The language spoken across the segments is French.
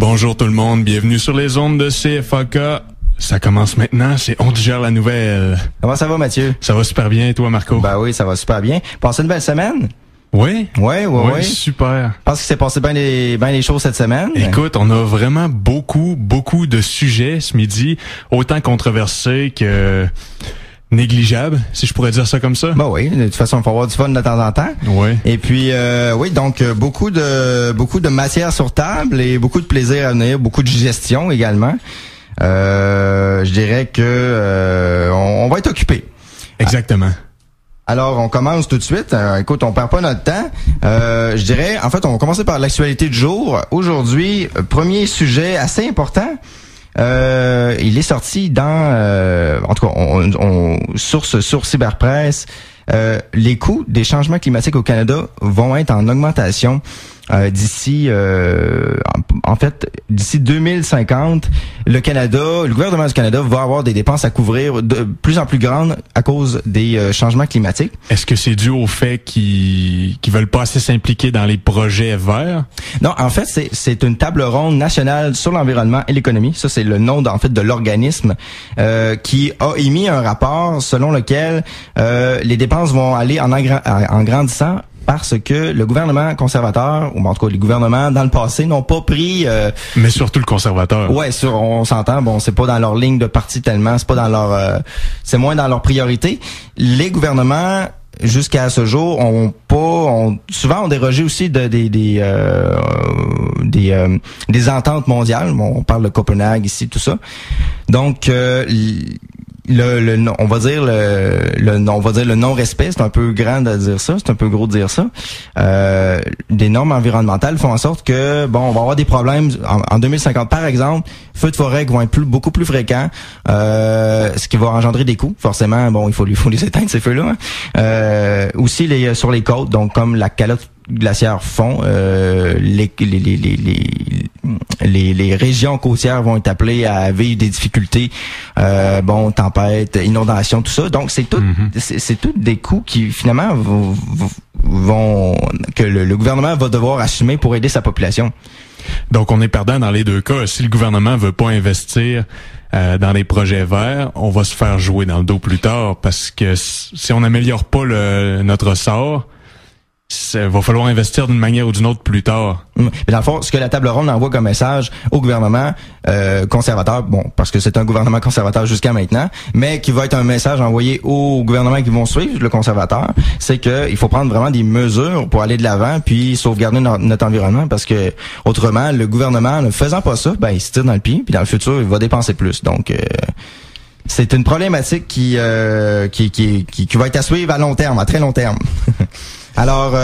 Bonjour tout le monde, bienvenue sur les ondes de CFAK. Ça commence maintenant, c'est On digère la nouvelle. Comment ça va, Mathieu? Ça va super bien, et toi, Marco? Ben oui, ça va super bien. Passez une belle semaine? Oui? Oui. Super. Je pense qu'il s'est passé bien les choses cette semaine. Écoute, on a vraiment beaucoup de sujets ce midi, autant controversés que négligeables, si je pourrais dire ça comme ça. Ben oui, de toute façon, il faut avoir du fun de temps en temps. Oui. Et puis, oui, donc beaucoup de matière sur table et beaucoup de plaisir à venir, beaucoup de gestion également. Je dirais que on va être occupé. Exactement. Alors, on commence tout de suite. Écoute, on perd pas notre temps. Je dirais, en fait, on va commencer par l'actualité du jour. Aujourd'hui, premier sujet assez important. Il est sorti dans, en tout cas, source sur Cyberpresse. Les coûts des changements climatiques au Canada vont être en augmentation d'ici, en fait, d'ici 2050. Le gouvernement du Canada va avoir des dépenses à couvrir de plus en plus grandes à cause des changements climatiques. Est-ce que c'est dû au fait qu'ils veulent pas assez s'impliquer dans les projets verts? Non, en fait, c'est une table ronde nationale sur l'environnement et l'économie. Ça, c'est le nom de l'organisme qui a émis un rapport selon lequel les dépenses vont aller en grandissant parce que le gouvernement conservateur, ou en tout cas les gouvernements dans le passé, n'ont pas pris... Mais surtout le conservateur. Ouais, on s'entend, bon, c'est pas dans leur ligne de parti tellement, c'est pas dans leur... c'est moins dans leur priorité. Les gouvernements, jusqu'à ce jour, souvent ont dérogé aussi des ententes mondiales. Bon, on parle de Copenhague ici, tout ça. Donc... on va dire le non-respect, c'est un peu grand de dire ça, c'est un peu gros de dire ça. Des normes environnementales font en sorte que, bon, on va avoir des problèmes en 2050, par exemple, feux de forêt qui vont être beaucoup plus fréquents, ce qui va engendrer des coûts. Forcément, bon, il faut les éteindre ces feux-là. Aussi sur les côtes, donc comme la calotte glaciaire fond, les régions côtières vont être appelées à vivre des difficultés, tempêtes, inondations, tout ça. Donc c'est tout des coûts qui finalement vont que le gouvernement va devoir assumer pour aider sa population. Donc on est perdant dans les deux cas. Si le gouvernement veut pas investir dans les projets verts, on va se faire jouer dans le dos plus tard parce que si on n'améliore pas notre sort, il va falloir investir d'une manière ou d'une autre plus tard. Mais dans le fond, ce que la table ronde envoie comme message au gouvernement conservateur, bon, parce que c'est un gouvernement conservateur jusqu'à maintenant, mais qui va être un message envoyé aux gouvernements qui vont suivre le conservateur, c'est que il faut prendre vraiment des mesures pour aller de l'avant puis sauvegarder notre environnement, parce que autrement, le gouvernement, ne faisant pas ça, ben il se tire dans le pied, puis dans le futur, il va dépenser plus. Donc c'est une problématique qui va être à suivre à long terme, à très long terme. Alors,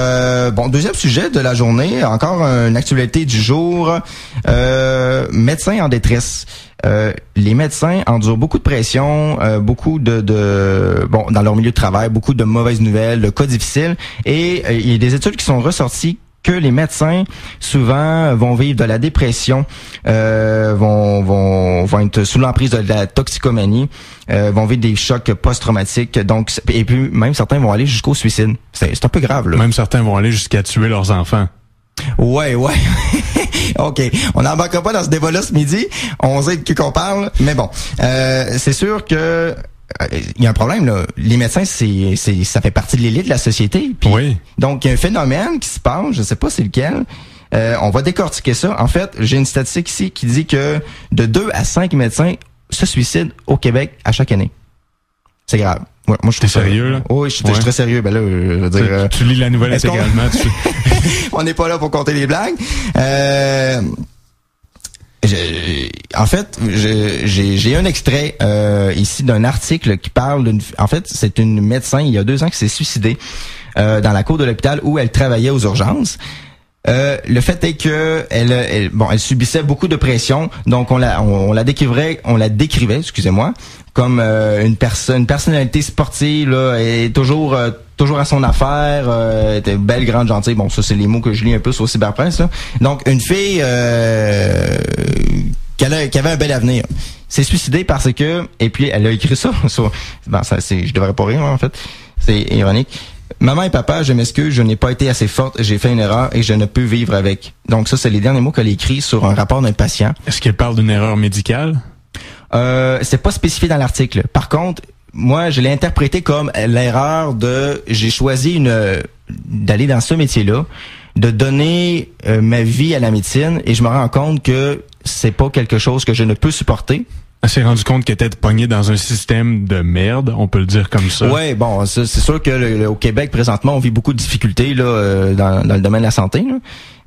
deuxième sujet de la journée, encore une actualité du jour, médecins en détresse. Les médecins endurent beaucoup de pression, beaucoup dans leur milieu de travail, beaucoup de mauvaises nouvelles, de cas difficiles, et il y a des études qui sont ressorties que les médecins souvent vont vivre de la dépression, vont être sous l'emprise de la toxicomanie, vont vivre des chocs post-traumatiques, donc et puis même certains vont aller jusqu'au suicide. C'est un peu grave là. Même certains vont aller jusqu'à tuer leurs enfants. Ouais. OK, on n'embarquera pas dans ce débat-là ce midi. On sait de qui qu'on parle, mais bon, c'est sûr que il y a un problème là. Les médecins, ça fait partie de l'élite de la société. Puis, oui. Donc il y a un phénomène qui se passe, je sais pas c'est lequel. On va décortiquer ça. En fait, j'ai une statistique ici qui dit que de 2 à 5 médecins se suicident au Québec à chaque année. C'est grave. Ouais, moi je T'es sérieux là? Oui, je suis très sérieux. Ben là, je veux dire. Tu lis la nouvelle intégralement. On n'est pas là pour compter les blagues. En fait, j'ai un extrait ici d'un article qui parle en fait, c'est une médecin il y a 2 ans qui s'est suicidée dans la cour de l'hôpital où elle travaillait aux urgences. Le fait est que elle subissait beaucoup de pression, donc on la décrivait, excusez-moi, comme une personnalité sportive là, et toujours à son affaire, était belle, grande, gentille. Bon, ça c'est les mots que je lis un peu sur Cyberpresse là. Donc une fille qui avait un bel avenir. S'est suicidée parce que, et puis elle a écrit ça sur, je devrais pas rire en fait, c'est ironique. Maman et papa, je m'excuse, je n'ai pas été assez forte, j'ai fait une erreur et je ne peux vivre avec. Donc ça, c'est les derniers mots qu'elle écrit sur un rapport d'un patient. Est-ce qu'elle parle d'une erreur médicale? C'est pas spécifié dans l'article. Par contre, moi, je l'ai interprété comme l'erreur j'ai choisi d'aller dans ce métier-là, de donner ma vie à la médecine et je me rends compte que c'est pas quelque chose que je ne peux supporter. Elle s'est rendu compte qu'elle était pognée dans un système de merde, on peut le dire comme ça. Ouais, bon, c'est sûr que au Québec présentement, on vit beaucoup de difficultés là dans le domaine de la santé. Là.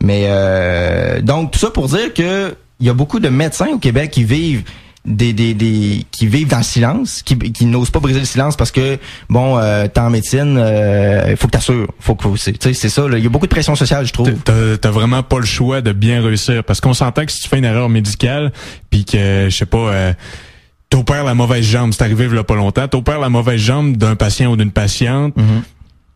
Mais donc tout ça pour dire que il y a beaucoup de médecins au Québec qui vivent qui vivent dans le silence, qui n'osent pas briser le silence parce que t'es en médecine, il faut que t'assures, c'est ça. Il y a beaucoup de pression sociale, je trouve. T'as vraiment pas le choix de bien réussir parce qu'on s'entend que si tu fais une erreur médicale, puis que je sais pas, t'opères la mauvaise jambe, c'est arrivé il y a pas longtemps, t'opères la mauvaise jambe d'un patient ou d'une patiente.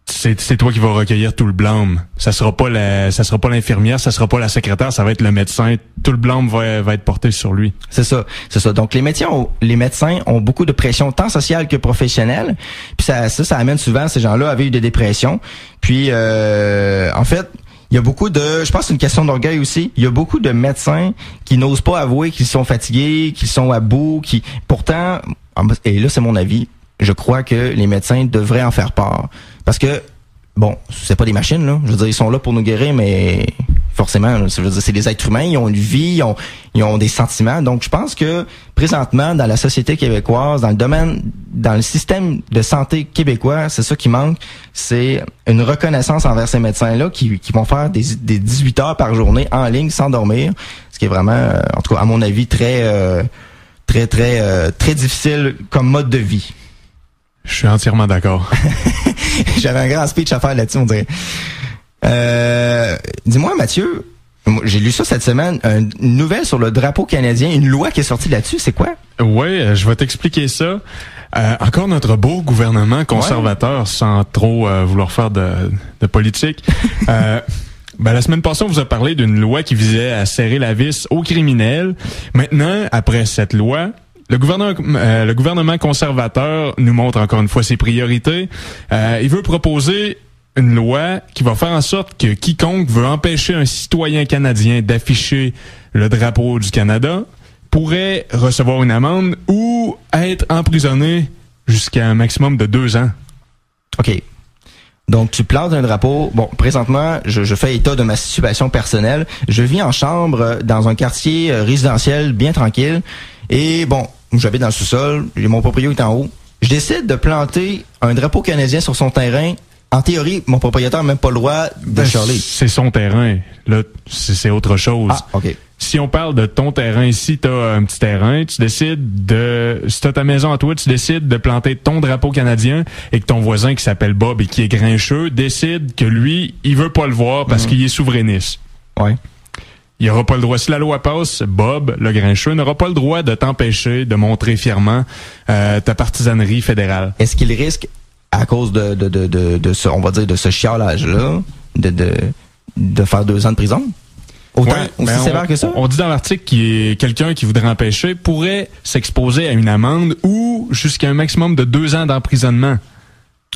C'est toi qui vas recueillir tout le blâme. Ça sera pas l'infirmière, ça sera pas la secrétaire, ça va être le médecin. Tout le blâme va être porté sur lui. C'est ça. Donc les médecins ont beaucoup de pression tant sociale que professionnelle. Puis ça amène souvent ces gens-là à vivre des dépressions. Puis en fait, il y a beaucoup je pense que c'est une question d'orgueil aussi. Il y a beaucoup de médecins qui n'osent pas avouer qu'ils sont fatigués, qu'ils sont à bout, pourtant, et là c'est mon avis, je crois que les médecins devraient en faire part. Parce que, c'est pas des machines, là. Je veux dire, ils sont là pour nous guérir, mais forcément, je veux dire, c'est des êtres humains, ils ont une vie, ils ont des sentiments. Donc, je pense que, présentement, dans la société québécoise, dans le système de santé québécois, c'est ça qui manque. C'est une reconnaissance envers ces médecins-là qui vont faire des 18 heures par journée en ligne sans dormir. Ce qui est vraiment, en tout cas, à mon avis, très difficile comme mode de vie. Je suis entièrement d'accord. J'avais un grand speech à faire là-dessus, on dirait. Dis-moi, Mathieu, j'ai lu ça cette semaine, une nouvelle sur le drapeau canadien, une loi qui est sortie là-dessus, c'est quoi? Ouais, je vais t'expliquer ça. Encore notre beau gouvernement conservateur, sans trop vouloir faire de politique. La semaine passée, on vous a parlé d'une loi qui visait à serrer la vis aux criminels. Maintenant, après cette loi, le gouvernement conservateur nous montre encore une fois ses priorités. Il veut proposer une loi qui va faire en sorte que quiconque veut empêcher un citoyen canadien d'afficher le drapeau du Canada pourrait recevoir une amende ou être emprisonné jusqu'à un maximum de 2 ans. OK. Donc, tu plantes un drapeau. Présentement, je fais état de ma situation personnelle. Je vis en chambre dans un quartier résidentiel bien tranquille. Et j'habite dans le sous-sol, mon proprio est en haut. Je décide de planter un drapeau canadien sur son terrain. En théorie, mon propriétaire n'a même pas le droit de chialer. C'est son terrain. Là, c'est autre chose. Ah, OK. Si on parle de ton terrain ici, t'as un petit terrain, tu décides si t'as ta maison à toi, tu décides de planter ton drapeau canadien et que ton voisin qui s'appelle Bob et qui est grincheux décide que lui, il veut pas le voir parce qu'il est souverainiste. Ouais. Il n'aura pas le droit. Si la loi passe, Bob, le grincheux, n'aura pas le droit de t'empêcher de montrer fièrement ta partisanerie fédérale. Est-ce qu'il risque, à cause de ce, on va dire, de ce chiolage-là, de faire 2 ans de prison? Autant aussi sévère que ça? On dit dans l'article qu'il y a quelqu'un qui voudrait empêcher pourrait s'exposer à une amende ou jusqu'à un maximum de 2 ans d'emprisonnement.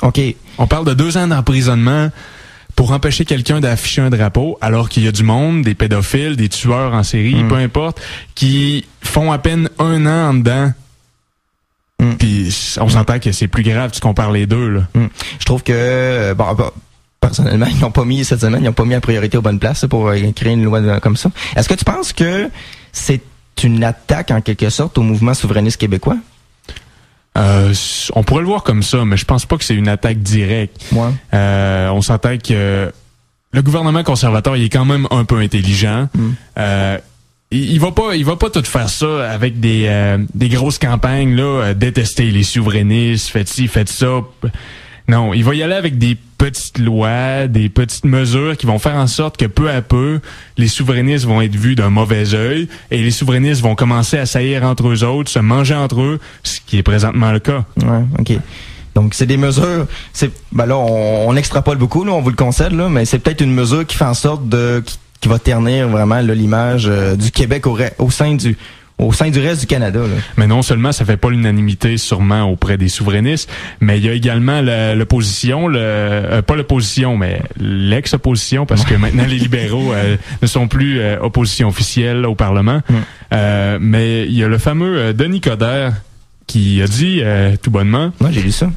OK. On parle de 2 ans d'emprisonnement pour empêcher quelqu'un d'afficher un drapeau, alors qu'il y a du monde, des pédophiles, des tueurs en série, peu importe, qui font à peine 1 an en dedans. Puis on s'entend que c'est plus grave, tu compares les deux, là. Je trouve que, personnellement, ils n'ont pas mis la priorité aux bonnes places pour créer une loi comme ça. Est-ce que tu penses que c'est une attaque, en quelque sorte, au mouvement souverainiste québécois? On pourrait le voir comme ça, mais je pense pas que c'est une attaque directe. Ouais. On s'entend que le gouvernement conservateur, il est quand même un peu intelligent. Il va pas tout faire ça avec des grosses campagnes là, détester les souverainistes, faites ci, faites ça. Non, il va y aller avec des petites lois, des petites mesures qui vont faire en sorte que peu à peu, les souverainistes vont être vus d'un mauvais œil et les souverainistes vont commencer à saillir entre eux autres, se manger entre eux, ce qui est présentement le cas. Ouais, OK. Donc, c'est des mesures, là, on extrapole beaucoup, là, on vous le concède, là, mais c'est peut-être une mesure qui fait en sorte qui va ternir vraiment là, l'image du Québec au sein au sein du reste du Canada. Là. Mais non seulement ça fait pas l'unanimité sûrement auprès des souverainistes, mais il y a également l'opposition, pas l'opposition, mais l'ex-opposition, parce que maintenant les libéraux ne sont plus opposition officielle au Parlement. Mais il y a le fameux Denis Coderre qui a dit tout bonnement... Moi, j'ai lu ça.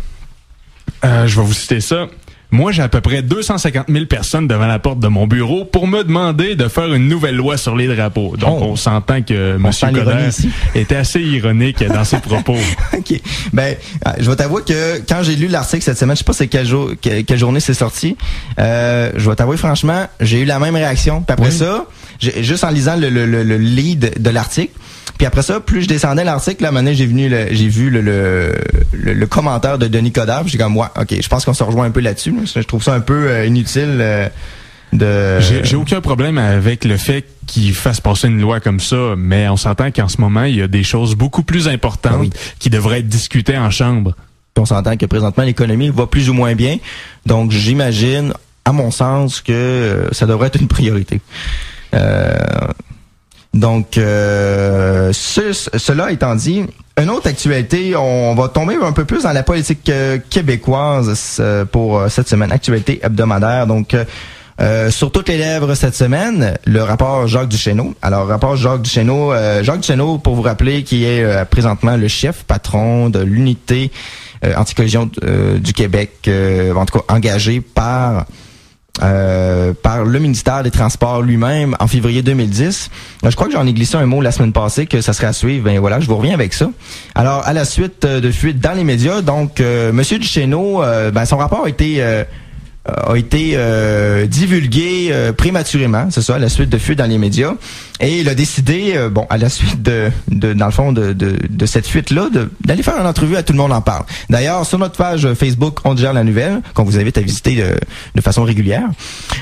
Je vais vous citer ça. Moi, j'ai à peu près 250 000 personnes devant la porte de mon bureau pour me demander de faire une nouvelle loi sur les drapeaux. Donc, on s'entend que M. Coderre était assez ironique dans ses propos. OK. Ben, je vais t'avouer que quand j'ai lu l'article cette semaine, je sais pas c'est quelle journée c'est sorti, je vais t'avouer franchement, j'ai eu la même réaction. Puis après ça, juste en lisant le lead de l'article, puis après ça, plus je descendais l'article, là, maintenant j'ai vu le commentaire de Denis Coderre, j'ai comme OK, je pense qu'on se rejoint un peu là-dessus. Là. Je trouve ça un peu inutile de... J'ai aucun problème avec le fait qu'il fasse passer une loi comme ça, mais on s'entend qu'en ce moment, il y a des choses beaucoup plus importantes qui devraient être discutées en chambre. Puis on s'entend que présentement, l'économie va plus ou moins bien, donc j'imagine, à mon sens, que ça devrait être une priorité. Donc, cela étant dit, une autre actualité, on va tomber un peu plus dans la politique québécoise pour cette semaine, actualité hebdomadaire. Donc, sur toutes les lèvres cette semaine, le rapport Jacques Duchesneau. Alors, rapport Jacques Duchesneau, pour vous rappeler, qui est présentement le chef patron de l'unité anticollision du Québec, en tout cas engagé par le ministère des Transports lui-même en février 2010. Je crois que j'en ai glissé un mot la semaine passée que ça serait à suivre. Ben voilà, je vous reviens avec ça. Alors, à la suite de fuites dans les médias, donc Monsieur Duchesneau, son rapport a été divulgué prématurément, c'est ça, à la suite de fuites dans les médias. Et il a décidé, à la suite dans le fond de cette fuite-là, d'aller faire une entrevue à Tout le monde en parle. D'ailleurs, sur notre page Facebook, On gère la nouvelle, qu'on vous invite à visiter de façon régulière.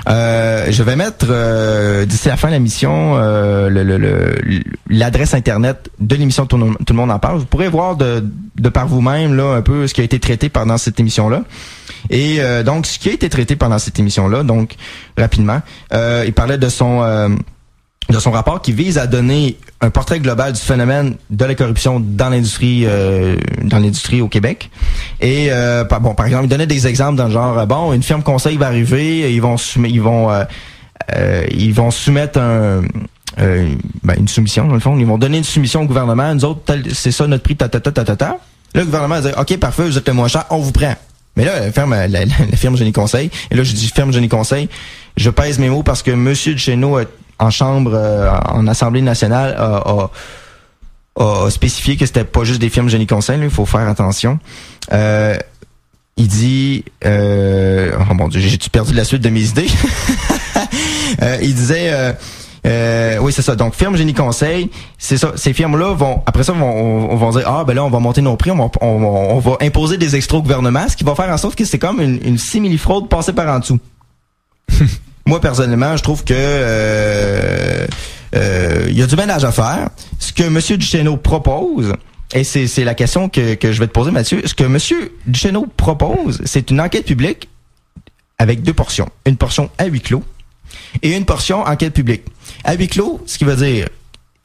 Je vais mettre d'ici la fin de l'émission l'adresse internet de l'émission Tout le monde en parle. Vous pourrez voir de par vous-même là un peu ce qui a été traité pendant cette émission-là. Et donc, ce qui a été traité pendant cette émission-là, donc rapidement, il parlait de son rapport qui vise à donner un portrait global du phénomène de la corruption dans l'industrie au Québec. Et par exemple, il donnait des exemples dans le genre une firme conseil va arriver, ils vont soumettre une soumission dans le fond, ils vont donner une soumission au gouvernement, nous autres c'est ça notre prix ta. Là, le gouvernement va dire OK, parfait, vous êtes le moins cher, on vous prend. Mais là, la firme Génie Conseil, et là je dis firme Génie Conseil, je pèse mes mots parce que Monsieur Duchesneau en chambre, en Assemblée nationale, a spécifié que c'était pas juste des firmes Génie Conseil, il faut faire attention. Il dit, oh mon Dieu, j'ai perdu la suite de mes idées. Il disait, oui, c'est ça. Donc, firme Génie Conseil, c'est ça. Ces firmes-là vont dire, là, on va monter nos prix, on va imposer des extras au gouvernement, ce qui va faire en sorte que c'est comme une simili-fraude passée par en dessous. Moi, personnellement, je trouve que il y a du ménage à faire. Ce que M. Duchesneau propose, et c'est la question que je vais te poser, Mathieu, ce que M. Duchesneau propose, c'est une enquête publique avec deux portions. Une portion à huis clos et une portion enquête publique. À huis clos, ce qui veut dire,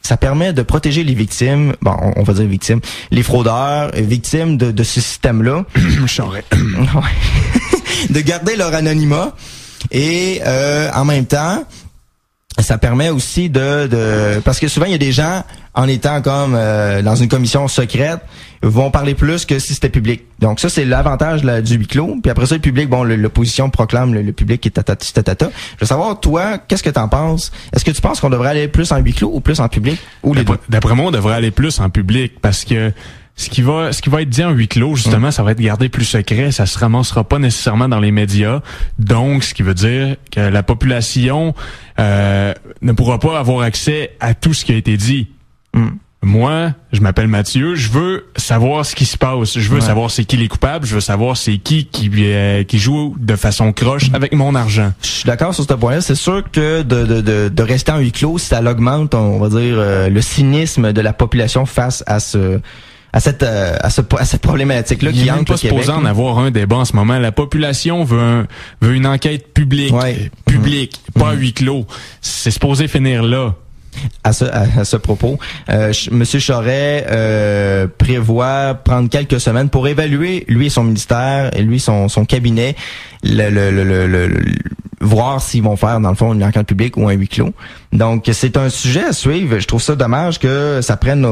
ça permet de protéger les victimes, on va dire victimes, les fraudeurs, victimes de ce système-là. De garder leur anonymat. Et en même temps, ça permet aussi parce que souvent il y a des gens en étant comme dans une commission secrète vont parler plus que si c'était public. Donc ça c'est l'avantage du huis clos. Puis après ça le public, l'opposition proclame le public est tatata. Je veux savoir toi, qu'est-ce que t'en penses? Est-ce que tu penses qu'on devrait aller plus en huis clos ou plus en public? Ou les deux? D'après moi, on devrait aller plus en public parce que ce qui va être dit en huis clos, justement, ça va être gardé plus secret, ça se ramassera pas nécessairement dans les médias. Donc, ce qui veut dire que la population ne pourra pas avoir accès à tout ce qui a été dit. Moi, je m'appelle Mathieu, je veux savoir ce qui se passe, je veux savoir c'est qui les coupables, je veux savoir c'est qui joue de façon croche avec mon argent. Je suis d'accord sur ce point-là. C'est sûr que de rester en huis clos, ça augmente, on va dire, le cynisme de la population face à cette problématique-là qui hante le Québec. Il n'est pas supposé en avoir un débat en ce moment. La population veut une enquête publique, pas à huis clos. C'est supposé finir là. À ce propos, Monsieur Charest prévoit prendre quelques semaines pour évaluer, lui et son ministère, et lui son cabinet, voir s'ils vont faire, dans le fond, une enquête publique ou un huis clos. Donc, c'est un sujet à suivre. Je trouve ça dommage que ça prenne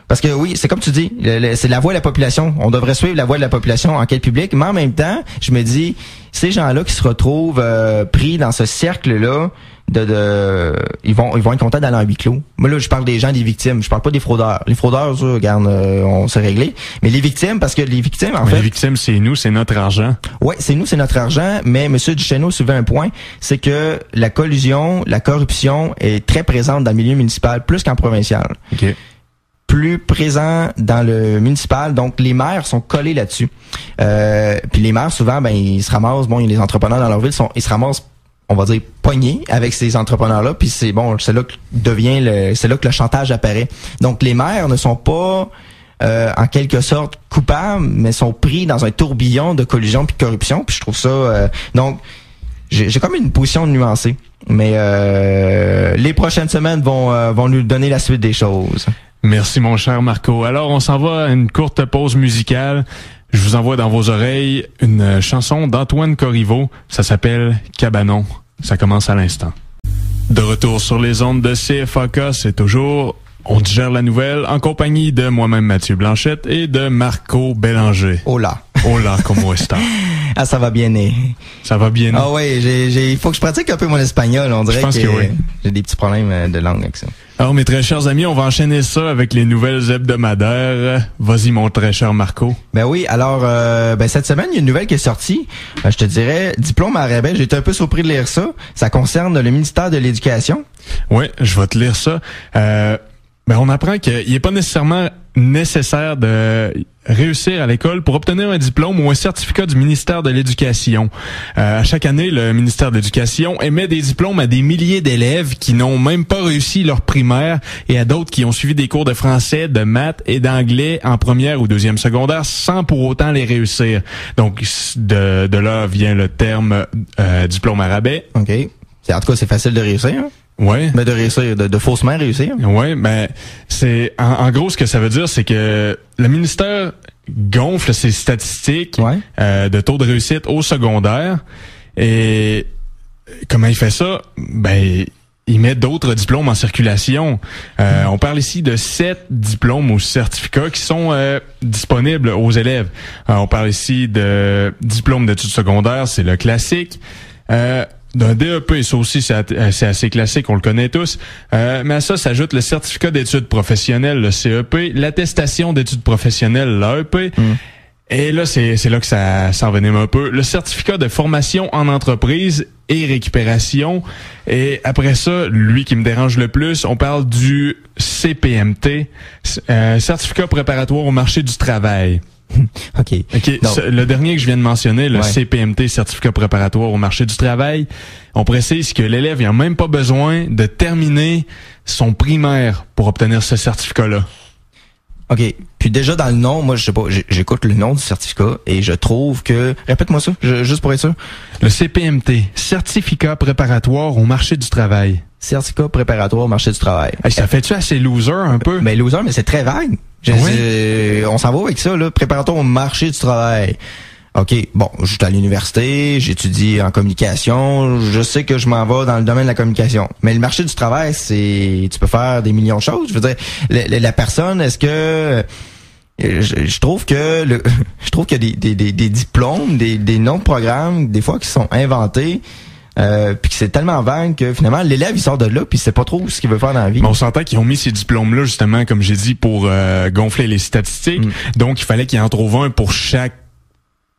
Parce que oui, c'est comme tu dis, c'est la voix de la population. On devrait suivre la voix de la population en enquête publique, mais en même temps, je me dis, ces gens-là qui se retrouvent pris dans ce cercle-là, ils vont être contents d'aller en huis clos. Moi là, je parle des gens, des victimes. Je parle pas des fraudeurs. Les fraudeurs, ça, regarde, on s'est réglé. Mais les victimes, parce que les victimes, en fait. Les victimes, c'est nous, c'est notre argent. Ouais, c'est nous, c'est notre argent. Mais Monsieur Duchesneau soulevait un point, c'est que la collusion, la corruption est très présente dans le milieu municipal, plus qu'en provincial. OK. Plus présent dans le municipal, donc les maires sont collés là-dessus. Puis les maires, souvent, ben ils se ramassent, il y a les entrepreneurs dans leur ville, ils se ramassent, on va dire, poignés avec ces entrepreneurs-là, puis c'est là que c'est là que le chantage apparaît. Donc les maires ne sont pas en quelque sorte coupables, mais sont pris dans un tourbillon de collusion puis de corruption, puis je trouve ça donc j'ai comme une position nuancée. Mais les prochaines semaines vont nous donner la suite des choses. Merci mon cher Marco. Alors on s'en va à une courte pause musicale. Je vous envoie dans vos oreilles une chanson d'Antoine Corriveau. Ça s'appelle Cabanon. Ça commence à l'instant. De retour sur les ondes de CFAK, c'est toujours On digère la nouvelle en compagnie de moi-même Mathieu Blanchette et de Marco Bélanger. Hola. Hola, como está? Ah, ça va bien. Ça va bien. Ah ouais, il faut que je pratique un peu mon espagnol. On dirait que oui. J'ai des petits problèmes de langue avec ça. Alors, mes très chers amis, on va enchaîner ça avec les nouvelles hebdomadaires. Vas-y, mon très cher Marco. Ben oui, alors, cette semaine, il y a une nouvelle qui est sortie. Je te dirais, diplôme à rabais. J'ai été un peu surpris de lire ça. Ça concerne le ministère de l'Éducation. Oui, je vais te lire ça. On apprend qu'il n'est pas nécessairement nécessaire de réussir à l'école pour obtenir un diplôme ou un certificat du ministère de l'Éducation. À chaque année, le ministère de l'Éducation émet des diplômes à des milliers d'élèves qui n'ont même pas réussi leur primaire et à d'autres qui ont suivi des cours de français, de maths et d'anglais en première ou deuxième secondaire sans pour autant les réussir. Donc, de là vient le terme diplôme à rabais. OK. En tout cas, c'est facile de réussir. Hein? Ouais. Mais de réussir, de faussement réussir. Ouais, c'est en gros ce que ça veut dire, c'est que le ministère gonfle ses statistiques de taux de réussite au secondaire et comment il fait ça? Il met d'autres diplômes en circulation. On parle ici de 7 diplômes ou certificats qui sont disponibles aux élèves. On parle ici de diplôme d'études secondaires, c'est le classique. D'un DEP, ça aussi c'est assez classique, on le connaît tous. Mais à ça s'ajoute le certificat d'études professionnelles, le CEP, l'attestation d'études professionnelles, l'AEP. Et là, c'est là que ça s'envenime un peu. Le certificat de formation en entreprise et récupération. Et après ça, lui qui me dérange le plus, on parle du CPMT, certificat préparatoire au marché du travail. OK. Le dernier que je viens de mentionner, le CPMT, certificat préparatoire au marché du travail, on précise que l'élève n'a même pas besoin de terminer son primaire pour obtenir ce certificat-là. OK. Puis déjà dans le nom, moi je sais pas, j'écoute le nom du certificat et je trouve que... Répète-moi ça, juste pour être sûr. Le CPMT, certificat préparatoire au marché du travail. Certificat préparatoire au marché du travail. Hey, ça fait-tu assez loser un peu? Mais loser, mais c'est très vague. On s'en va avec ça, là. Préparatoire au marché du travail. OK, bon, je suis à l'université, j'étudie en communication, je sais que je m'en vais dans le domaine de la communication. Mais le marché du travail, tu peux faire des millions de choses. Je veux dire, la personne, est-ce que... Je trouve que qu'il y a des diplômes, des noms de programmes, des fois qui sont inventés, puis que c'est tellement vague que finalement l'élève il sort de là puis il sait pas trop ce qu'il veut faire dans la vie. Mais on s'entend qu'ils ont mis ces diplômes-là justement, comme j'ai dit, pour gonfler les statistiques. Donc il fallait qu'il en trouve un pour chaque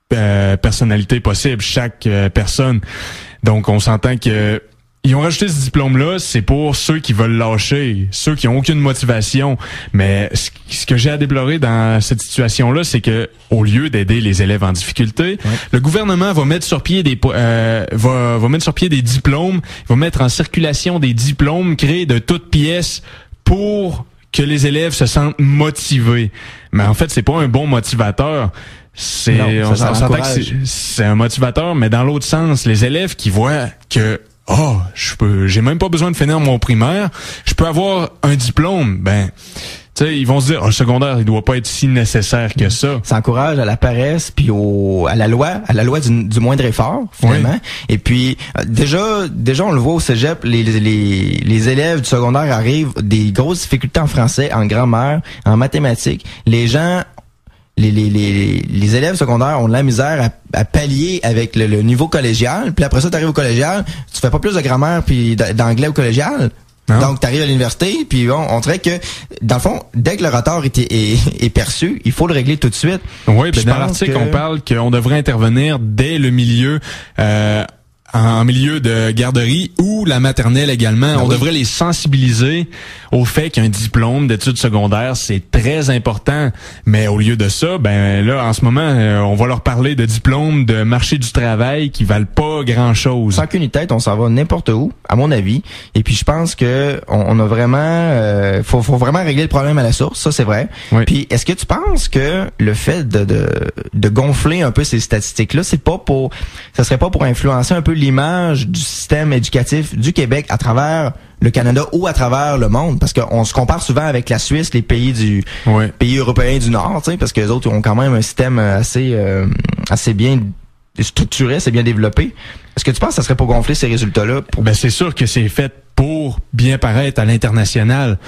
personnalité possible, chaque personne. Donc on s'entend que ils ont rajouté ce diplôme-là, c'est pour ceux qui veulent lâcher, ceux qui ont aucune motivation. Mais ce que j'ai à déplorer dans cette situation-là, c'est que au lieu d'aider les élèves en difficulté, le gouvernement va mettre sur pied va mettre sur pied des diplômes, va mettre en circulation des diplômes créés de toutes pièces pour que les élèves se sentent motivés. Mais en fait, c'est pas un bon motivateur. On s'entend que c'est un motivateur, mais dans l'autre sens, les élèves qui voient que j'ai même pas besoin de finir mon primaire, je peux avoir un diplôme. Ben, tu sais, ils vont se dire, le secondaire, il doit pas être si nécessaire que ça. Ça encourage à la paresse puis à la loi du moindre effort, finalement. Oui. Et puis, déjà, on le voit au cégep, les élèves du secondaire arrivent des grosses difficultés en français, en grammaire, en mathématiques. Les gens, les élèves secondaires ont de la misère à pallier avec le niveau collégial. Puis après ça, tu arrives au collégial, tu fais pas plus de grammaire puis d'anglais au collégial. Non. Donc, tu arrives à l'université, puis on dirait que, dans le fond, dès que le retard est perçu, il faut le régler tout de suite. Oui, ben dans l'article, on parle qu'on devrait intervenir dès le milieu en milieu de garderie ou la maternelle également. On devrait les sensibiliser au fait qu'un diplôme d'études secondaires, c'est très important. Mais au lieu de ça, ben là, en ce moment, on va leur parler de diplômes de marché du travail qui valent pas grand-chose. Sans qu'une tête, on s'en va n'importe où, à mon avis. Et puis, je pense que on a vraiment... faut vraiment régler le problème à la source, ça, c'est vrai. Oui. Puis, est-ce que tu penses que le fait de gonfler un peu ces statistiques-là, ça serait pas pour influencer un peu l'image du système éducatif du Québec à travers le Canada ou à travers le monde, parce qu'on se compare souvent avec la Suisse, les pays pays européens du Nord, tu sais, parce que les autres ont quand même un système assez bien structuré, assez bien développé. Est-ce que tu penses que ça serait pour gonfler ces résultats-là? Ben c'est sûr que c'est fait pour bien paraître à l'international.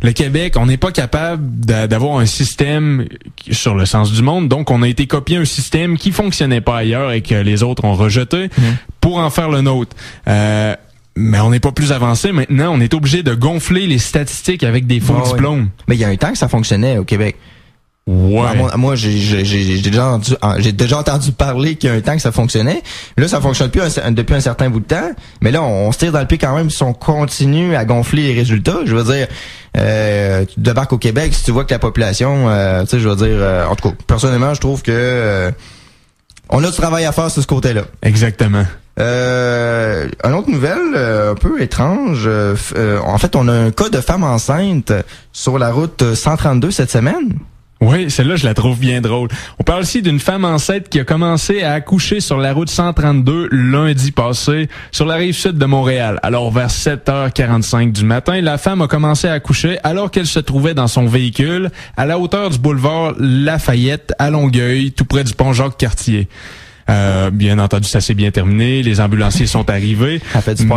Le Québec, on n'est pas capable d'avoir un système sur le sens du monde, donc on a été copier un système qui fonctionnait pas ailleurs et que les autres ont rejeté pour en faire le nôtre. Mais on n'est pas plus avancé maintenant, on est obligé de gonfler les statistiques avec des faux diplômes. Oui. Mais il y a un temps que ça fonctionnait au Québec. Ouais. Moi, j'ai déjà entendu parler qu'il y a un temps que ça fonctionnait. Là, ça fonctionne plus depuis un certain bout de temps. Mais là, on se tire dans le pied quand même si on continue à gonfler les résultats. Je veux dire, tu débarques au Québec, si tu vois que la population, tu sais, je veux dire, en tout cas, personnellement, je trouve que on a du travail à faire sur ce côté-là. Exactement. Une autre nouvelle un peu étrange. En fait, on a un cas de femme enceinte sur la route 132 cette semaine. Oui, celle-là, je la trouve bien drôle. On parle ici d'une femme enceinte qui a commencé à accoucher sur la route 132 lundi passé sur la rive sud de Montréal. Alors, vers 7h45 du matin, la femme a commencé à accoucher alors qu'elle se trouvait dans son véhicule à la hauteur du boulevard Lafayette à Longueuil, tout près du pont Jacques-Cartier. Bien entendu, ça s'est bien terminé. Les ambulanciers sont arrivés.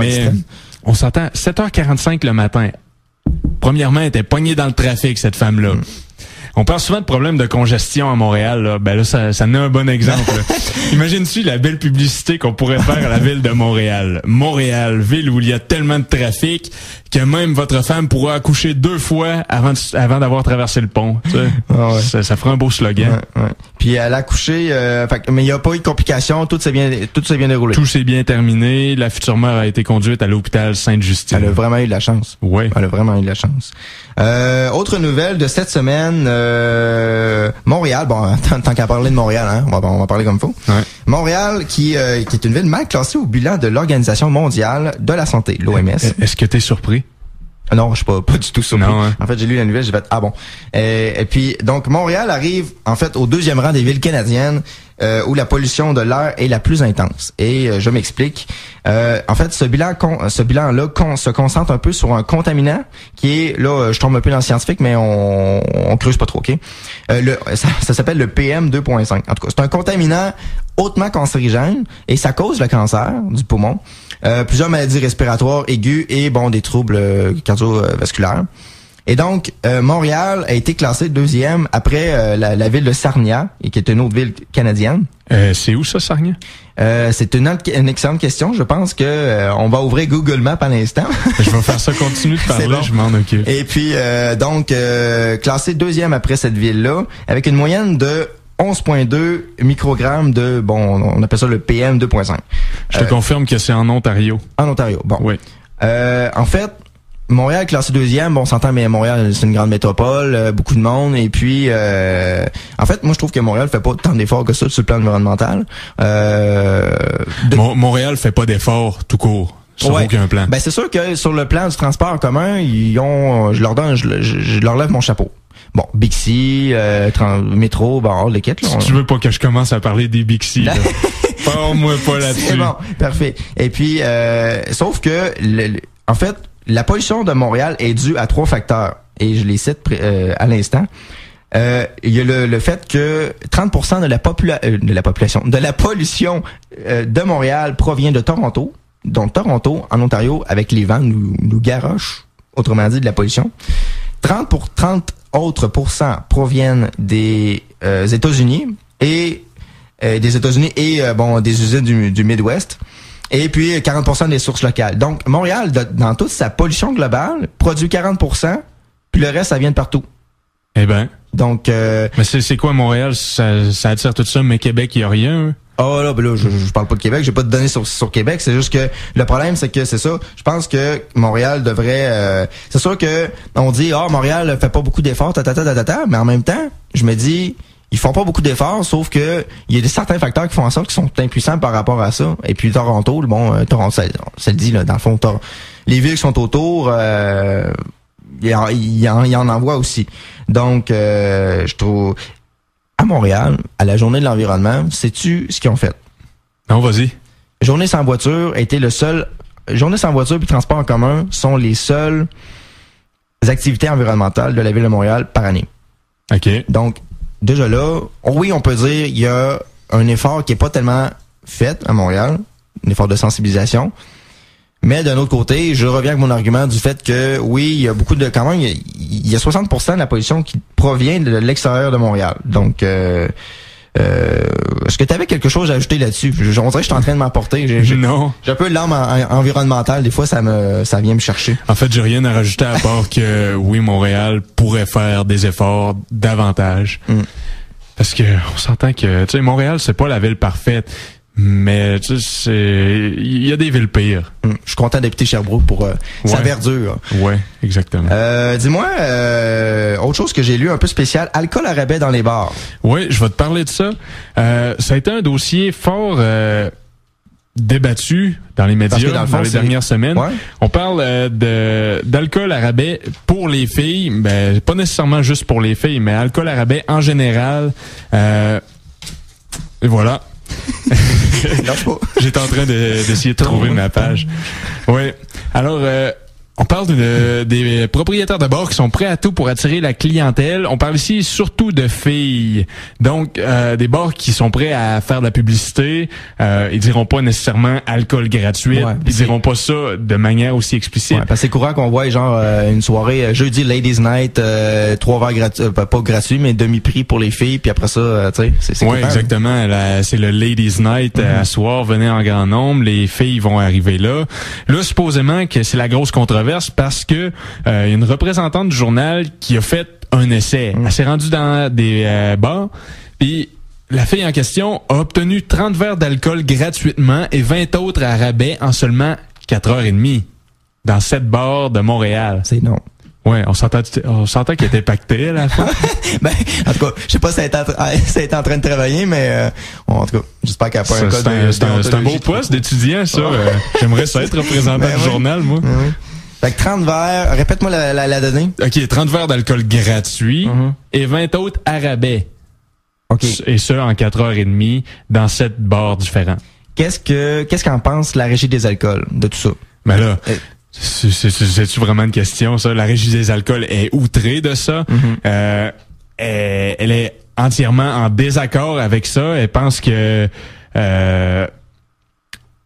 Mais on s'entend, 7h45 le matin. Premièrement, elle était pognée dans le trafic, cette femme-là. On parle souvent de problèmes de congestion à Montréal. Là. Ben là, ça en est un bon exemple. Imagine-tu la belle publicité qu'on pourrait faire à la ville de Montréal. Montréal, ville où il y a tellement de trafic que même votre femme pourra accoucher 2 fois avant d'avoir traversé le pont. Tu sais. Ça fera un beau slogan. Ouais. Puis elle a accouché, mais il n'y a pas eu de complications. Tout s'est bien déroulé. Tout s'est bien terminé. La future mère a été conduite à l'hôpital Sainte-Justine. Elle a vraiment eu de la chance. Oui. Elle a vraiment eu de la chance. Autre nouvelle de cette semaine, Montréal. Bon, tant qu'à parler de Montréal, hein, on va parler comme il faut. Ouais. Montréal, qui est une ville mal classée au bilan de l'Organisation mondiale de la santé, l'OMS. Est-ce que t'es surpris? Non, je suis pas du tout surpris. Non, hein. En fait, j'ai lu la nouvelle, j'ai fait bon. Et puis donc Montréal arrive en fait au 2e rang des villes canadiennes où la pollution de l'air est la plus intense. Et je m'explique. En fait, ce bilan-là se concentre un peu sur un contaminant qui est là, je tombe un peu dans le scientifique, mais on creuse pas trop, ok. Ça s'appelle le PM 2.5. En tout cas, c'est un contaminant hautement cancérigène et ça cause le cancer du poumon, plusieurs maladies respiratoires aiguës et des troubles cardiovasculaires. Et donc, Montréal a été classé 2e après la ville de Sarnia, et qui est une autre ville canadienne. C'est où ça, Sarnia? C'est une excellente question. Je pense que on va ouvrir Google Maps à l'instant. Je vais faire ça, continue de parler, bon. Je m'en occupe. Et puis, classé 2e après cette ville-là, avec une moyenne de 11,2 microgrammes de, on appelle ça le PM 2.5. Je te confirme que c'est en Ontario. En Ontario, bon. Oui. En fait, Montréal classé 2e, on s'entend, mais Montréal, c'est une grande métropole, beaucoup de monde, et puis, en fait, moi, je trouve que Montréal fait pas tant d'efforts que ça sur le plan environnemental. Montréal fait pas d'efforts tout court. Sur aucun plan. Ben, c'est sûr que sur le plan du transport en commun, je leur lève mon chapeau. Bon, Bixi, métro, les quêtes, là. Si tu veux pas que je commence à parler des Bixi, là. Parle-moi pas là-dessus. C'est bon, parfait. Et puis, sauf que, en fait, la pollution de Montréal est due à 3 facteurs. Et je les cite à l'instant. Il y a le fait que 30% de la pollution de Montréal provient de Toronto. Donc, Toronto, en Ontario, avec les vents, nous garoche, autrement dit, de la pollution. 30 autres pourcents proviennent des États-Unis et des usines du Midwest. Et puis 40% des sources locales. Donc Montréal, dans toute sa pollution globale, produit 40%, puis le reste, ça vient de partout. Eh ben. Donc mais c'est quoi Montréal? Ça attire tout ça, mais Québec, il y a rien. Oh là, ben là, je parle pas de Québec, j'ai pas de données sur Québec, c'est juste que le problème, c'est que c'est ça, je pense que Montréal devrait c'est sûr que on dit Montréal fait pas beaucoup d'efforts, mais en même temps, je me dis ils font pas beaucoup d'efforts, sauf que il y a certains facteurs qui font en sorte qu'ils sont impuissants par rapport à ça. Et puis Toronto, Toronto, ça le dit là, dans le fond, les villes qui sont autour, il en envoie aussi. Donc, je trouve à Montréal, à la journée de l'environnement, sais-tu ce qu'ils ont fait? Non, vas-y. Journée sans voiture a été Journée sans voiture puis transport en commun sont les seules activités environnementales de la ville de Montréal par année. OK. Donc, déjà là, oui, on peut dire il y a un effort qui est pas tellement fait à Montréal, un effort de sensibilisation. Mais d'un autre côté, je reviens avec mon argument du fait que oui, il y a beaucoup de quand même il y a 60% de la pollution qui provient de l'extérieur de Montréal. Donc est-ce que tu avais quelque chose à ajouter là-dessus? On dirait que je suis en train de m'emporter. Non. J'ai un peu l'âme environnementale. Des fois, ça vient me chercher. En fait, j'ai rien à rajouter à part que oui, Montréal pourrait faire des efforts davantage. Parce que on s'entend que tu sais, Montréal, c'est pas la ville parfaite. Mais tu sais, il y a des villes pires. Je suis content d'habiter Sherbrooke pour sa verdure. Ouais, exactement. Dis-moi, autre chose que j'ai lu un peu spécial, alcool à rabais dans les bars. Oui, je vais te parler de ça. Ça a été un dossier fort débattu dans les médias dans les dernières semaines. Ouais. On parle d'alcool à rabais pour les filles, ben pas nécessairement juste pour les filles, mais alcool à rabais en général. Et voilà. J'étais en train d'essayer de trouver ma page. Oui. Alors, on parle des propriétaires de bars qui sont prêts à tout pour attirer la clientèle. On parle ici surtout de filles. Donc, des bars qui sont prêts à faire de la publicité. Ils diront pas nécessairement alcool gratuit. Ouais, ils diront pas ça de manière aussi explicite. Ouais, parce que c'est courant qu'on voit genre une soirée jeudi Ladies Night, 3 verres gratuits, pas gratuits, mais demi-prix pour les filles. Puis après ça, tu sais, c'est ouais, exactement. C'est le Ladies Night à soir. Venez en grand nombre. Les filles vont arriver là. Là, supposément que c'est la grosse controverse parce que y a une représentante du journal qui a fait un essai. Elle s'est rendue dans des bars, puis la fille en question a obtenu 30 verres d'alcool gratuitement et 20 autres à rabais en seulement 4h30 dans 7 bars de Montréal. C'est non. Ouais, on s'entend qu'il était pacté à la fin. Ben, en tout cas, je sais pas si elle est en train de travailler, mais en tout cas, j'espère qu'elle a pas un code de c'est un beau poste d'étudiant, ça. J'aimerais ça être représentant du journal, moi. Oui. Fait que 30 verres, répète-moi la donnée. OK, 30 verres d'alcool gratuit et 20 autres à rabais. OK. Et ça en 4h30 dans 7 bars différents. Qu'est-ce qu'en pense la Régie des alcools de tout ça? Ben là, c'est-tu vraiment une question, ça? La Régie des alcools est outrée de ça. Elle est entièrement en désaccord avec ça. Elle pense que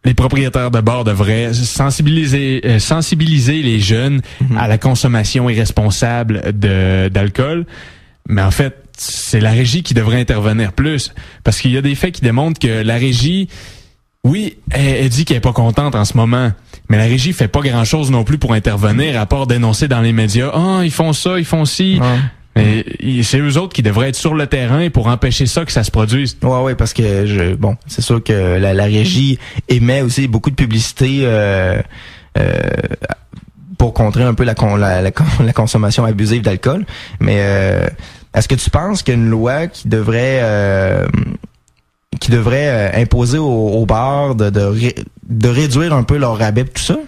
les propriétaires de bars devraient sensibiliser les jeunes à la consommation irresponsable d'alcool. Mais en fait, c'est la régie qui devrait intervenir plus. Parce qu'il y a des faits qui démontrent que la régie, oui, elle dit qu'elle est pas contente en ce moment. Mais la régie fait pas grand-chose non plus pour intervenir, à part dénoncer dans les médias. Ils font ça, ils font ci. Mais c'est eux autres qui devraient être sur le terrain pour empêcher ça que ça se produise. Ouais, parce que c'est sûr que la régie émet aussi beaucoup de publicité pour contrer un peu la consommation abusive d'alcool. Mais est-ce que tu penses qu'il y a une loi qui devrait imposer aux bars de réduire un peu leur rabais tout ça?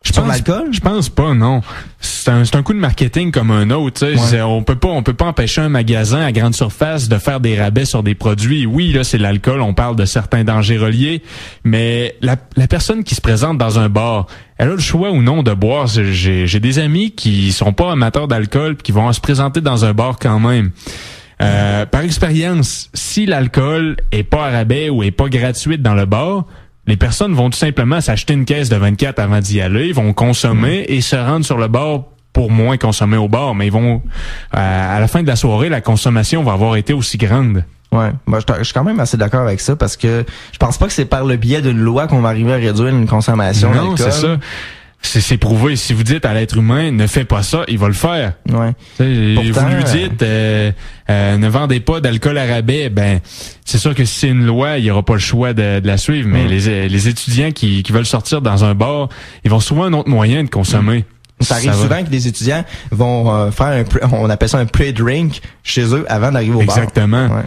Sur l'alcool? Je pense pas, non. C'est un coup de marketing comme un autre. Ouais. On peut pas empêcher un magasin à grande surface de faire des rabais sur des produits. Oui, là, c'est l'alcool, on parle de certains dangers reliés, mais la personne qui se présente dans un bar, elle a le choix ou non de boire. J'ai des amis qui sont pas amateurs d'alcool puis qui vont se présenter dans un bar quand même. Par expérience, si l'alcool est pas à rabais ou est pas gratuite dans le bar, les personnes vont tout simplement s'acheter une caisse de 24 avant d'y aller, vont consommer et se rendre sur le bar pour moins consommer au bar. Mais ils vont, à la fin de la soirée, la consommation va avoir été aussi grande. Ouais, moi je suis quand même assez d'accord avec ça parce que je pense pas que c'est par le biais d'une loi qu'on va arriver à réduire une consommation d'alcool. Non, c'est ça. C'est prouvé. Si vous dites à l'être humain, ne fais pas ça, il va le faire. Ouais. Pourtant, vous lui dites, ne vendez pas d'alcool à rabais, ben, c'est sûr que si c'est une loi, il y aura pas le choix de la suivre, mais les étudiants qui veulent sortir dans un bar, ils vont souvent un autre moyen de consommer. Ça arrive souvent que des étudiants vont faire on appelle ça un pre-drink chez eux avant d'arriver au bar. Exactement. Ouais.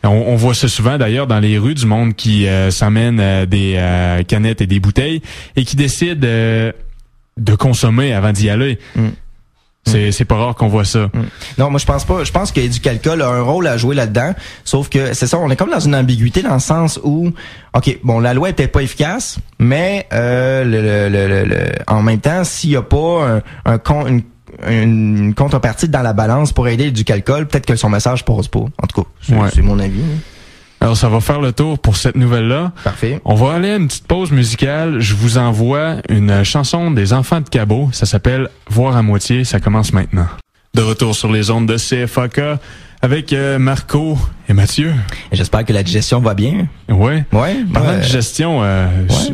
On voit ça souvent d'ailleurs dans les rues du monde qui s'emmènent des canettes et des bouteilles et qui décident de consommer avant d'y aller. C'est pas rare qu'on voit ça. Non, moi je pense pas. Je pense que Éducalcool a un rôle à jouer là-dedans. Sauf que c'est ça, on est comme dans une ambiguïté dans le sens où, ok, bon, la loi était pas efficace, mais en même temps, s'il y a pas une contrepartie dans la balance pour aider Éducalcool, peut-être que son message passe pas. En tout cas, c'est mon avis. Alors, ça va faire le tour pour cette nouvelle-là. Parfait. On va aller à une petite pause musicale. Je vous envoie une chanson des Enfants de Cabot. Ça s'appelle « Voir à moitié ». Ça commence maintenant. De retour sur les ondes de CFAK avec Marco et Mathieu. J'espère que la digestion va bien. Ouais. Parlant de digestion,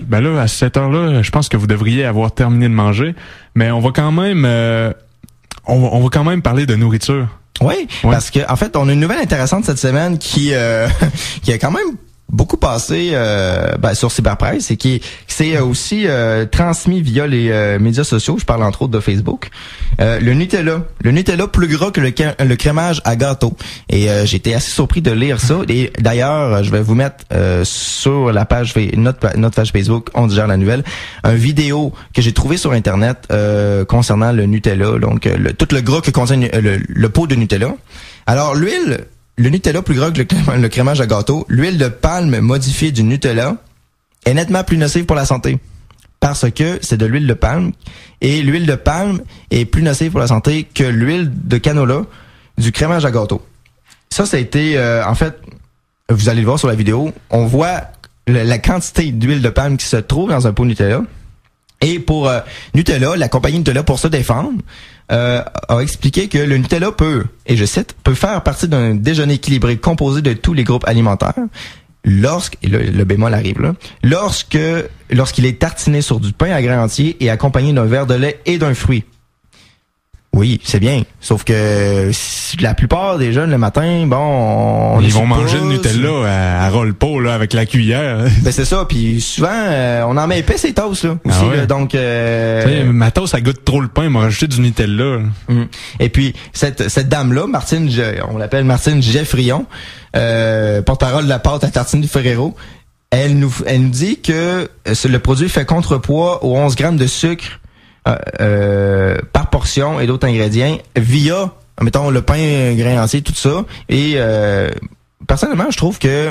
ben là, à cette heure-là, je pense que vous devriez avoir terminé de manger. Mais on va quand même, on va quand même parler de nourriture. Oui, parce que en fait, on a une nouvelle intéressante cette semaine qui a quand même beaucoup passé sur Cyberpresse et qui s'est aussi transmis via les médias sociaux. Je parle entre autres de Facebook. Le Nutella plus gras que le crémage à gâteau. Et j'ai été assez surpris de lire ça. Et d'ailleurs, je vais vous mettre sur la page notre page Facebook On digère la nouvelle, une vidéo que j'ai trouvée sur internet concernant le Nutella. Donc tout le gras que contient le pot de Nutella. Alors l'huile. Le Nutella plus gras que le crémage à gâteau, l'huile de palme modifiée du Nutella est nettement plus nocive pour la santé. Parce que c'est de l'huile de palme. Et l'huile de palme est plus nocive pour la santé que l'huile de canola du crémage à gâteau. Ça a été, en fait, vous allez le voir sur la vidéo, on voit la quantité d'huile de palme qui se trouve dans un pot Nutella. Et pour Nutella, la compagnie Nutella, pour se défendre, a expliqué que le Nutella peut, et je cite, peut faire partie d'un déjeuner équilibré composé de tous les groupes alimentaires et le bémol arrive là, lorsqu'il est tartiné sur du pain à grains entiers et accompagné d'un verre de lait et d'un fruit. Oui, c'est bien. Sauf que la plupart des jeunes le matin, bon, ils vont manger le Nutella à roll-pot là avec la cuillère. Ben c'est ça. Puis souvent, on en met épais ces toasts là aussi. Là, donc, ma toast ça goûte trop le pain. M'a rajouté du Nutella. Et puis cette dame là, Martine, on l'appelle Martine Geffrion, porte-parole de la pâte à tartiner du Ferrero. Elle nous dit que le produit fait contrepoids aux 11 grammes de sucre. Par portion et d'autres ingrédients via, mettons, le pain grain entier, tout ça. Et personnellement, je trouve que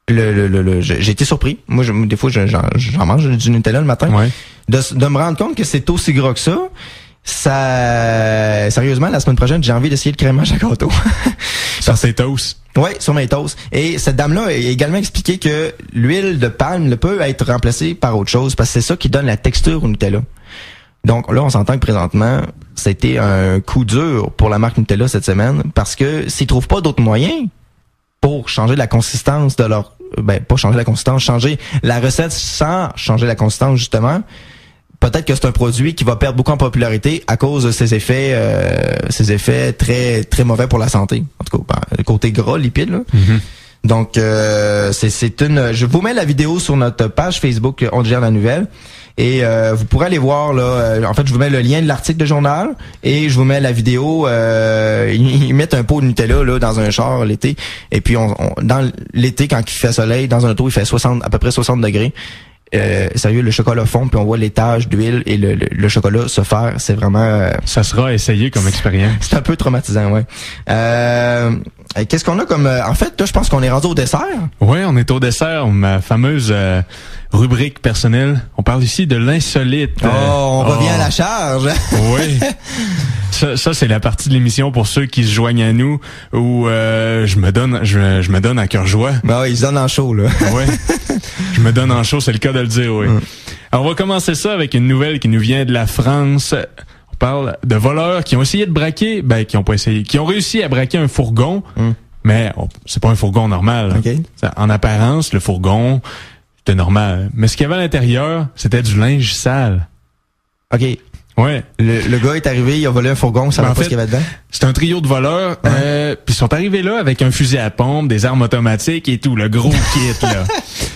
j'ai été surpris. Moi, des fois, j'en mange du Nutella le matin. Ouais. De me rendre compte que c'est aussi gras que ça. Sérieusement, la semaine prochaine, j'ai envie d'essayer le crémage à gâteau. Sur ses toasts. Oui, sur mes toasts. Et cette dame-là a également expliqué que l'huile de palme ne peut être remplacée par autre chose parce que c'est ça qui donne la texture au Nutella. Donc là, on s'entend que présentement, c'était un coup dur pour la marque Nutella cette semaine parce que s'ils trouvent pas d'autres moyens pour changer la consistance de leur... pas changer la consistance, changer la recette sans changer la consistance, justement, peut-être que c'est un produit qui va perdre beaucoup en popularité à cause de ses effets très très mauvais pour la santé. En tout cas, le côté gras, lipide, là. Mm-hmm. Donc, je vous mets la vidéo sur notre page Facebook On digère la nouvelle. Et vous pourrez aller voir là. En fait, je vous mets le lien de l'article de journal et je vous mets la vidéo. Ils mettent un pot de Nutella là dans un char l'été. Et puis dans l'été quand il fait soleil, dans un auto il fait à peu près 60 degrés. sérieux, le chocolat fond, puis on voit les taches d'huile et le chocolat se faire. C'est vraiment... Ça sera essayé comme expérience. C'est un peu traumatisant, ouais. Qu'est-ce qu'on a comme... en fait, là, je pense qu'on est rendu au dessert. Ouais, on est au dessert. Ma fameuse rubrique personnelle. On parle ici de l'insolite. On revient à la charge. Oui. Ça c'est la partie de l'émission pour ceux qui se joignent à nous où je me donne à cœur joie. Ben oui, ils se donnent en chaud, là. Ouais. Je me donne en chaud, c'est le cas de le dire, oui. Alors, on va commencer ça avec une nouvelle qui nous vient de la France. On parle de voleurs qui ont essayé de braquer, qui ont réussi à braquer un fourgon, mais c'est pas un fourgon normal. Okay. En apparence, le fourgon, c'était normal. Mais ce qu'il y avait à l'intérieur, c'était du linge sale. OK. Ouais. Le gars est arrivé, il a volé un fourgon, ça va pas ce qu'il y avait dedans. C'est un trio de voleurs, puis ils sont arrivés là avec un fusil à pompe, des armes automatiques et tout, le gros kit, là.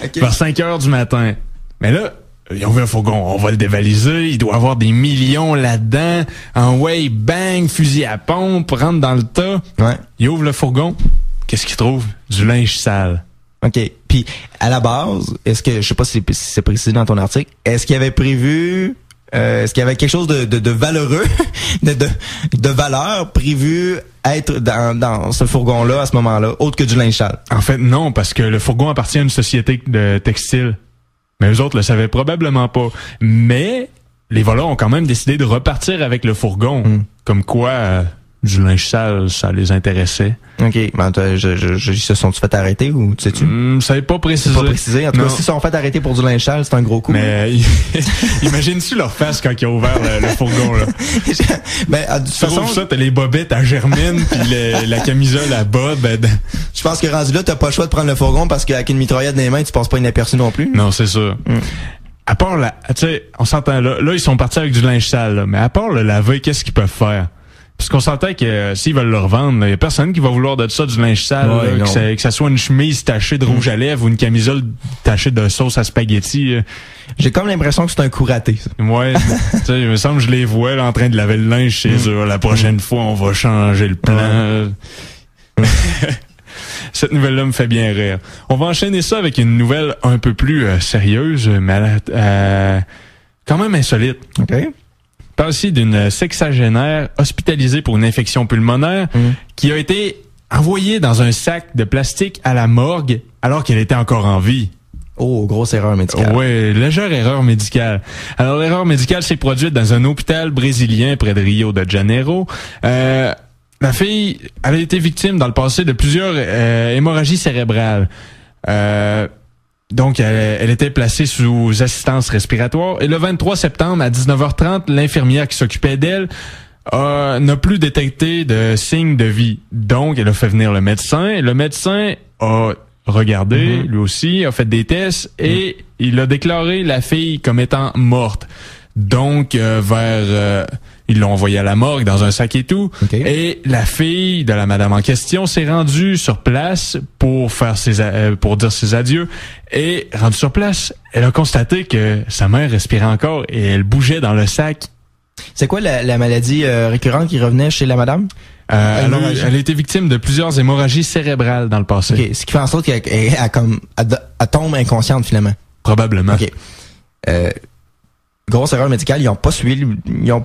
Okay. Vers 5h du matin. Mais là, ils ont vu un fourgon, on va le dévaliser, il doit avoir des millions là-dedans. En way, bang, fusil à pompe, rentre dans le tas. Ouais. Il ouvre le fourgon. Qu'est-ce qu'il trouve? Du linge sale. OK. Puis, à la base, est-ce que, je sais pas si c'est précisé dans ton article, est-ce qu'il y avait prévu... est-ce qu'il y avait quelque chose de valeureux, de valeur prévu être dans ce fourgon-là à ce moment-là, autre que du linge sale? En fait, non, parce que le fourgon appartient à une société de textile. Mais eux autres le savaient probablement pas. Mais les voleurs ont quand même décidé de repartir avec le fourgon. Comme quoi, du linge sale, ça les intéressait. OK. Ben, ils se sont fait arrêter ou tu sais-tu? Ça n'est pas précisé. C'est pas précisé. En tout cas, s'ils sont fait arrêter pour du linge sale, c'est un gros coup. Mais imagine-tu leur face quand ils ont ouvert le fourgon, là? Ben, de toute façon, ça, t'as les bobettes à Germaine puis la camisole à bas. Je pense que rendu là, t'as pas le choix de prendre le fourgon parce qu'avec une mitraillette dans les mains, tu passes pas inaperçu non plus. Non, c'est ça. À part tu sais, on s'entend là, ils sont partis avec du linge sale, là, mais à part le laver, qu'est-ce qu'ils peuvent faire? Parce qu'on s'entend que s'ils veulent le revendre, il y a personne qui va vouloir de ça du linge sale, que ça soit une chemise tachée de rouge à lèvres ou une camisole tachée de sauce à spaghetti. J'ai comme l'impression que c'est un coup raté, ça. Ouais, tu sais, il me semble que je les vois là, en train de laver le linge chez eux. La prochaine fois, on va changer le plan. Cette nouvelle-là me fait bien rire. On va enchaîner ça avec une nouvelle un peu plus sérieuse, mais quand même insolite. OK. On parle aussi d'une sexagénaire hospitalisée pour une infection pulmonaire qui a été envoyée dans un sac de plastique à la morgue alors qu'elle était encore en vie. Oh, grosse erreur médicale. Ouais, légère erreur médicale. Alors, l'erreur médicale s'est produite dans un hôpital brésilien près de Rio de Janeiro. La fille, elle a été victime dans le passé de plusieurs hémorragies cérébrales. Donc, elle était placée sous assistance respiratoire. Et le 23 septembre, à 19h30, l'infirmière qui s'occupait d'elle n'a plus détecté de signes de vie. Donc, elle a fait venir le médecin. Le médecin a regardé, lui aussi, a fait des tests et il a déclaré la fille comme étant morte. Donc, ils l'ont envoyée à la morgue dans un sac et tout. Okay. Et la fille de la madame en question s'est rendue sur place pour faire pour dire ses adieux. Et rendue sur place, elle a constaté que sa mère respirait encore et elle bougeait dans le sac. C'est quoi la maladie récurrente qui revenait chez la madame? Elle a été victime de plusieurs hémorragies cérébrales dans le passé. Okay. Ce qui fait en sorte qu'elle tombe inconsciente finalement. Probablement. OK. Grosse erreur médicale, ils ont pas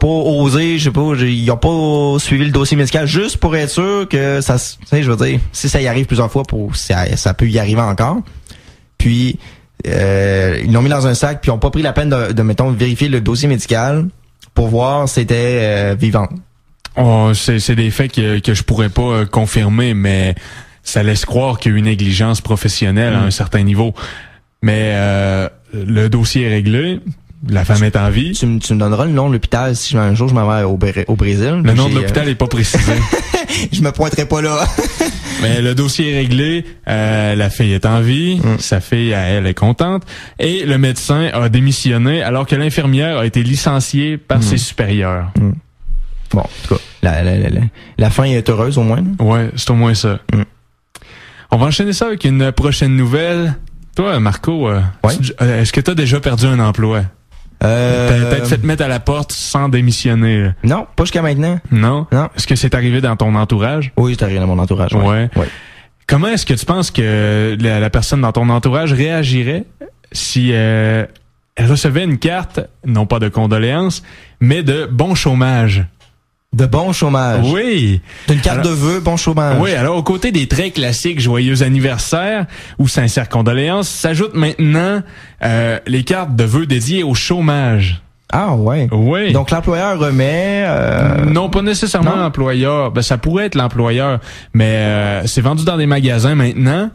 osé, ils ont pas suivi le dossier médical juste pour être sûr que ça, tu sais, je veux dire, si ça y arrive plusieurs fois, ça peut y arriver encore. Puis, ils l'ont mis dans un sac, puis ils ont pas pris la peine de mettons, vérifier le dossier médical pour voir si c'était vivant. Oh, c'est des faits que je pourrais pas confirmer, mais ça laisse croire qu'il y a eu une négligence professionnelle à un certain niveau. Mais le dossier est réglé. La femme est en vie. Tu me donneras le nom de l'hôpital si un jour je m'en vais au Brésil. Le nom de l'hôpital est pas précisé. Je me pointerai pas là. Mais le dossier est réglé. La fille est en vie. Sa fille, elle est contente. Et le médecin a démissionné alors que l'infirmière a été licenciée par ses supérieurs. Bon, en tout cas, la fin est heureuse au moins. Ouais, c'est au moins ça. On va enchaîner ça avec une prochaine nouvelle. Toi, Marco, est-ce que tu as déjà perdu un emploi? T'as peut-être fait te mettre à la porte sans démissionner. Là. Non, pas jusqu'à maintenant. Non? Est-ce que c'est arrivé dans ton entourage? Oui, c'est arrivé dans mon entourage. Ouais. Comment est-ce que tu penses que la personne dans ton entourage réagirait si elle recevait une carte, non pas de condoléances, mais de bon chômage. De bon chômage. Oui. D'une carte de vœux, bon chômage. Oui, alors aux côtés des très classiques joyeux anniversaire ou sincères condoléances, s'ajoutent maintenant les cartes de vœux dédiées au chômage. Ah ouais. Oui. Donc l'employeur remet... Non, pas nécessairement l'employeur. Ben, ça pourrait être l'employeur, mais c'est vendu dans des magasins maintenant,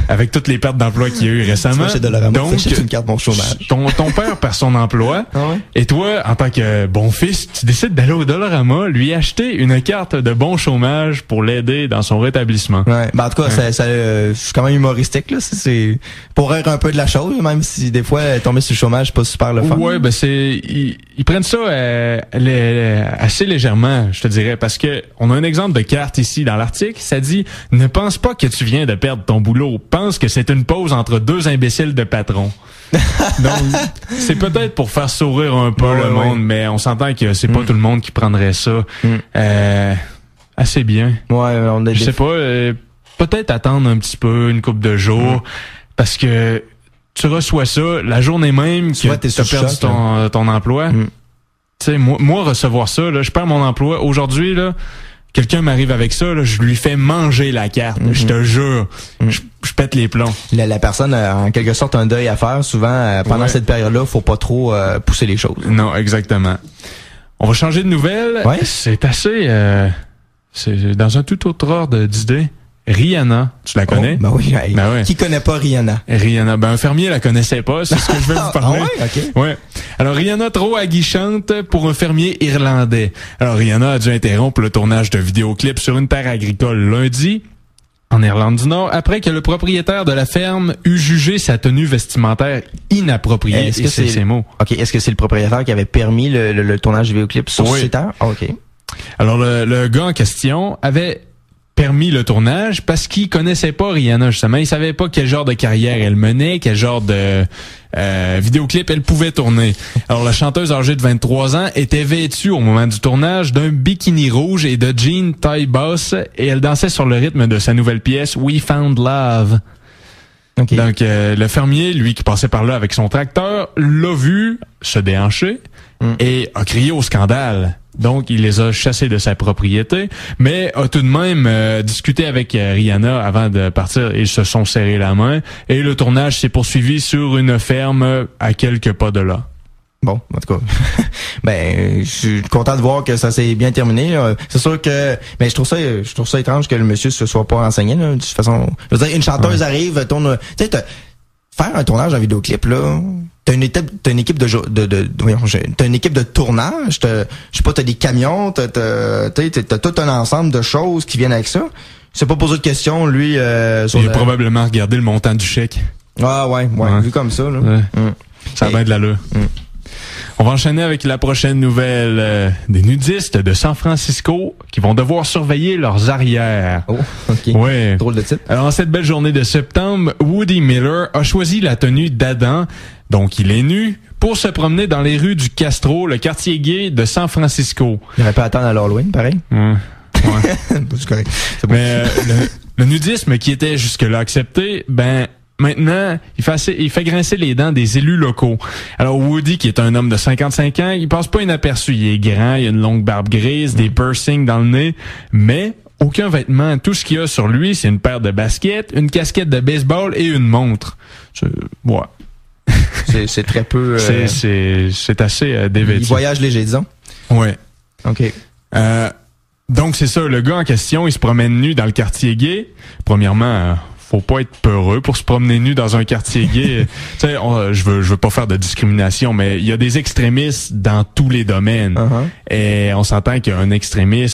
avec toutes les pertes d'emploi qu'il y a eu récemment. Donc, une carte bon chômage. Ton père perd son emploi, et toi, en tant que bon fils, tu décides d'aller au Dollarama, lui acheter une carte de bon chômage pour l'aider dans son rétablissement. Ouais. Ben, en tout cas, c'est quand même humoristique, là. C'est pour rire un peu de la chose, même si des fois, tomber sur le chômage, c'est pas super le fun. Ouais, ben ils prennent ça assez légèrement, je te dirais, parce que on a un exemple de carte ici dans l'article. Ça dit « Ne pense pas que tu viens de perdre ton boulot. Pense que c'est une pause entre deux imbéciles de patrons. » Donc, c'est peut-être pour faire sourire un peu le monde, mais on s'entend que c'est pas tout le monde qui prendrait ça assez bien. Ouais, je sais pas, peut-être attendre un petit peu, une couple de jours, parce que tu reçois ça la journée même que tu as perdu ton emploi. Tu sais, moi, recevoir ça, là, je perds mon emploi. Aujourd'hui, là, quelqu'un m'arrive avec ça, là, je lui fais manger la carte. Je te jure. Je pète les plombs. La personne a en quelque sorte un deuil à faire. Souvent, pendant cette période-là, faut pas trop pousser les choses. Non, exactement. On va changer de nouvelle. Ouais. C'est assez... c'est dans un tout autre ordre d'idée. Rihanna, tu la connais? Ben oui, Qui connaît pas Rihanna? Rihanna, ben un fermier la connaissait pas, c'est ce que je vais vous parler. Ouais. Alors Rihanna trop aguichante pour un fermier irlandais. Alors Rihanna a dû interrompre le tournage de vidéoclips sur une terre agricole lundi, en Irlande du Nord, après que le propriétaire de la ferme eut jugé sa tenue vestimentaire inappropriée. Est-ce que c'est ces mots? OK, est-ce que c'est le propriétaire qui avait permis le tournage de vidéoclips sur ces terres? OK. Alors le gars en question avait permis le tournage parce qu'il connaissait pas Rihanna, justement. Il savait pas quel genre de carrière elle menait, quel genre de vidéoclip elle pouvait tourner. Alors, la chanteuse âgée de 23 ans était vêtue au moment du tournage d'un bikini rouge et de jeans taille basse et elle dansait sur le rythme de sa nouvelle pièce We Found Love. Okay. Donc, le fermier, lui qui passait par là avec son tracteur, l'a vu se déhancher et a crié au scandale. Donc, il les a chassés de sa propriété, mais a tout de même discuté avec Rihanna avant de partir. Ils se sont serrés la main et le tournage s'est poursuivi sur une ferme à quelques pas de là. Bon, en tout cas, ben, je suis content de voir que ça s'est bien terminé. C'est sûr que, mais je trouve ça étrange que le monsieur se soit pas renseigné. Là, de toute façon, je veux dire, une chanteuse arrive, tourne, tu sais, faire un tournage en vidéoclip là. T'as une équipe de tournage, je sais pas, t'as des camions, t'as tout un ensemble de choses qui viennent avec ça. C'est pas posé de questions, lui. Il a probablement regardé le montant du chèque. Ah ouais, vu comme ça là. Ouais. Ça a bien de l'allure. On va enchaîner avec la prochaine nouvelle des nudistes de San Francisco qui vont devoir surveiller leurs arrières. Oh, ok. Ouais. Drôle de titre. Alors, en cette belle journée de septembre, Woody Miller a choisi la tenue d'Adam, donc il est nu, pour se promener dans les rues du Castro, le quartier gay de San Francisco. Il aurait pu attendre à l'Halloween, pareil. Ouais. C'est correct. C'est bon. Mais le nudisme qui était jusque-là accepté, ben... Maintenant, il fait grincer les dents des élus locaux. Alors Woody, qui est un homme de 55 ans, il passe pas inaperçu. Il est grand, il a une longue barbe grise, des piercings dans le nez, mais aucun vêtement. Tout ce qu'il y a sur lui, c'est une paire de baskets, une casquette de baseball et une montre. C'est très peu... C'est assez dévêtu. Il voyage léger, disons. Ouais. OK. Donc c'est ça, le gars en question, il se promène nu dans le quartier gay. Premièrement... faut pas être peureux pour se promener nu dans un quartier gay. Tu sais, je veux pas faire de discrimination, mais il y a des extrémistes dans tous les domaines. Et on s'entend qu'un extrémiste